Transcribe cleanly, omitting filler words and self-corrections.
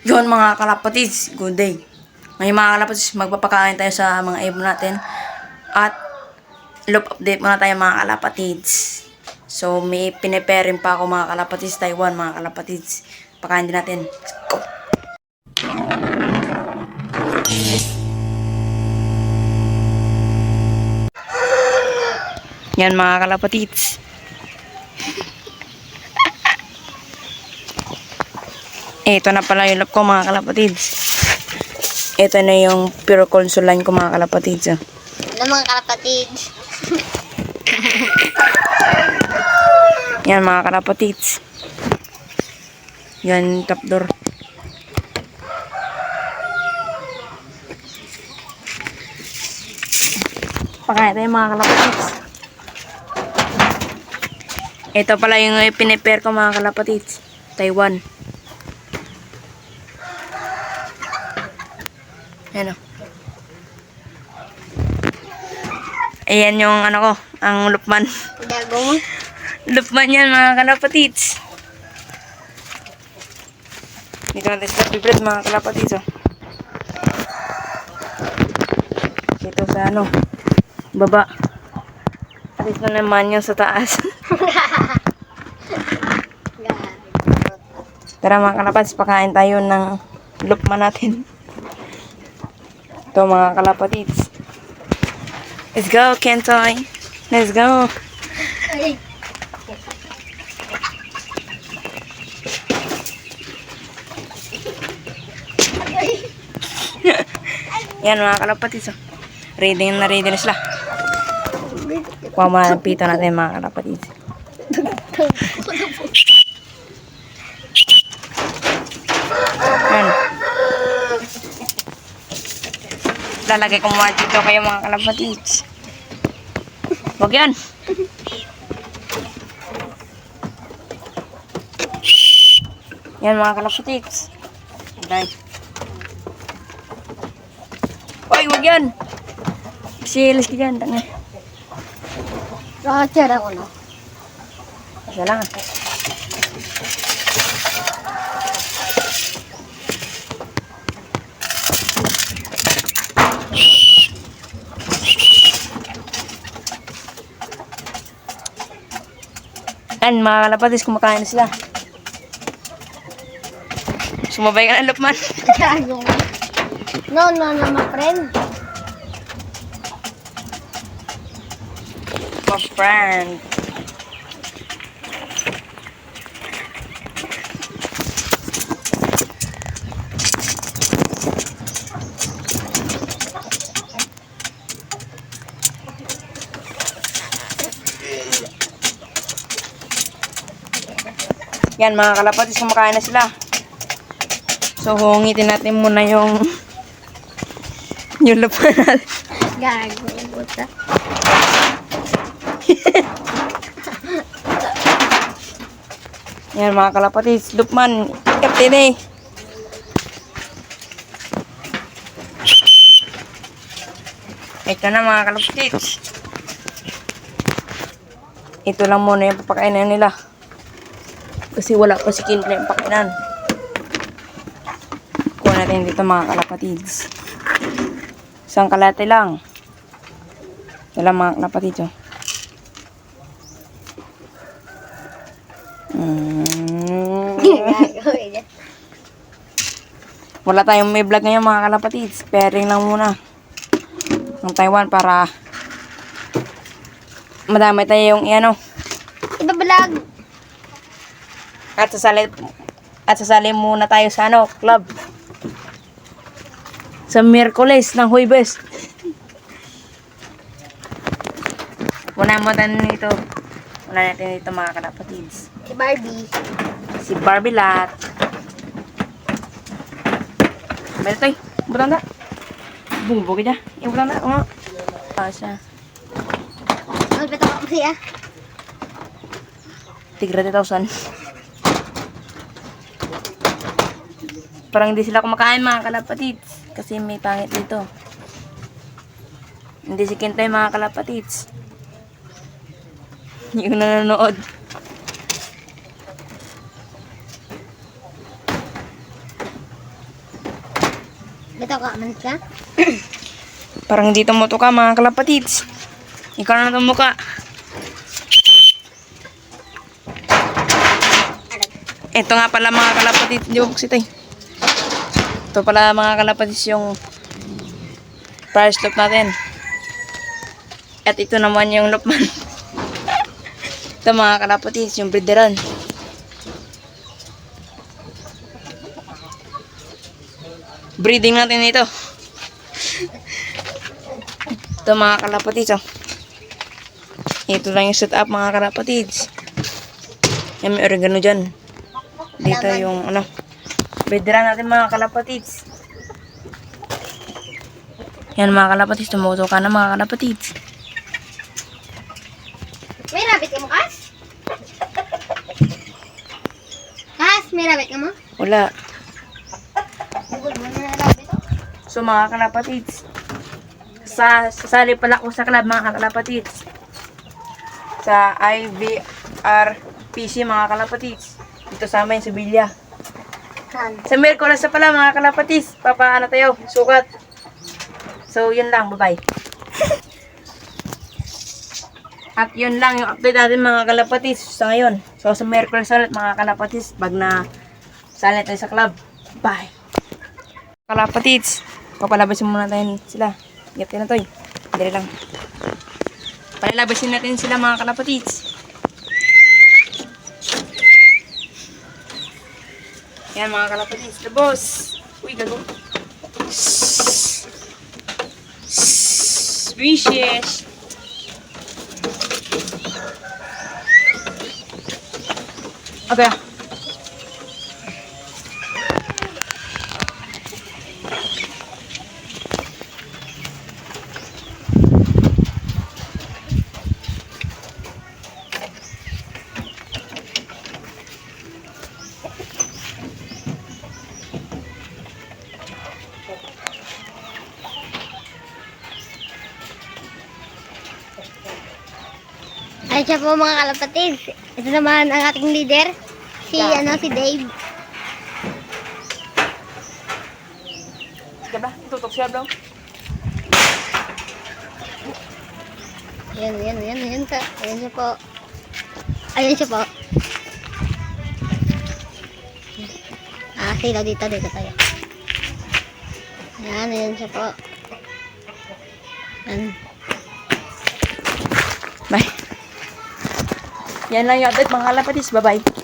Yun mga kalapatids, good day. Ngayon mga kalapatids, magpapakain tayo sa mga ibon natin. At loop update muna tayo mga kalapatids. So may piniperin pa ako mga kalapatids, Taiwan mga kalapatids. Pakain din natin. Let's go! Yan mga kalapatids. Ito na pala yung loop ko mga kalapatids. Ito na yung pure consulan ko mga kalapatids. Ano mga kalapatids? Yan mga kalapatids. Yan top door. Pakain tayo mga kalapatids. Ito pala yung pinipair ko mga kalapatids. Taiwan. Ayan o. Ayan yung ano ko, ang lupman. Gago mo? Lupman yan mga kalapatids. Dito natin sila pibret mga kalapatids o. Dito sa ano, baba. Alis na naman yung sa taas. Tara mga kalapatids, pakain tayo ng lupman natin. Ito mga kalapatids. Let's go, Kentoy. Let's go. Ay. Yan mga kalapatids. Oh. Ready na sila. Kuha muna ng pito natin mga kalapatids. Yan. Lalagay ko muna dito kayo mga kalapatids. Huwag yan. Yan mga kalapatids. Right. Oy, huwag yan. Silis ka dyan. Tanga. Rakachara ko na. Isa lang ah. Yan mga kalapatids, kumakain na sila. Sumabay ka na lupman. Gago mo. No, my friend. My friend. Yan mga kalapatids, kumakain na sila. So hungitin natin muna yung lupman natin. Gago, buta. Yan mga kalapatids, lupman, kapten eh. Ito na mga kalapatids. Ito lang muna yung papakainan nila. Kasi wala pa si Kindle yung pakainan. Kuha natin dito mga kalapatids. Isang kalate lang. Ito lang mga kalapatids oh. Gago, eh. Wala tayong may vlog ngayon mga kalapatids. Pairing lang muna ng Taiwan para madami tayo yung ano. Ibabalag. At sasali muna tayo sa ano, club. Sa Miyerkules ng Huwebes. Una mo natin dito. Una natin dito mga kalapatids. Si Barbie. Si Barbie Lat. Meron tayo. Butang na. Bumubog ka dyan. Yung butang na. Ano? Siya. Magpatawa ko siya. Tigra 10,000. Parang hindi sila kumakain mga kalapatids. Kasi may pangit dito. Hindi si Kentay mga kalapatids. Yung nanonood. Bitaw ka, manis ka? Parang hindi tumuto ka mga kalapatids. Ikaw na tumuka. Ito nga pala mga kalapatids. Di ba buksitay? Ito pala mga kalapatids yung first loop natin. At ito naman yung loopman. Ito mga kalapatids, yung breederan. Breeding natin ito. Ito mga kalapatids. Oh. Ito lang yung setup mga kalapatids. Yan may oregano dyan. Dito yung ano. Breederan natin mga kalapatids. Yan mga kalapatids. Tumuto ka na mga kalapatids. May rabbit ka mo, Kas? Kas, may rabbit ka mo? Wala. Bugol mo na rabbit. So mga kalapatids. Sasali pala ako sa club mga kalapatids. Sa IVRPC mga kalapatids. Dito sa amin sa Bilya. Kan. Sa Merkulas na pala mga kalapatids. Papaano tayo? Sukat. So yun lang. Bye-bye. At yun lang yung update natin mga kalapatids sa ngayon. So sa Merkulas ulit mga kalapatids. Pag na sali tayo sa club. Bye. Kalapatids. Papalabasin muna tayo sila. Get na to. Dali lang. Palalabasin natin sila mga kalapatids. Yan mga kalapatids. The boss. Uy, gago. Wishes. Okay. Ay, siya po mga kalapatids. Ito naman ang ating leader. Si, si Dave. Sige ba? Tutok siya bro. Ayan ka. Ayan siya po. Ayan siya po. Sila dito tayo. Ayan siya po. Ayan. Bye. Yan lang yung update mga kalapatids. Bye-bye.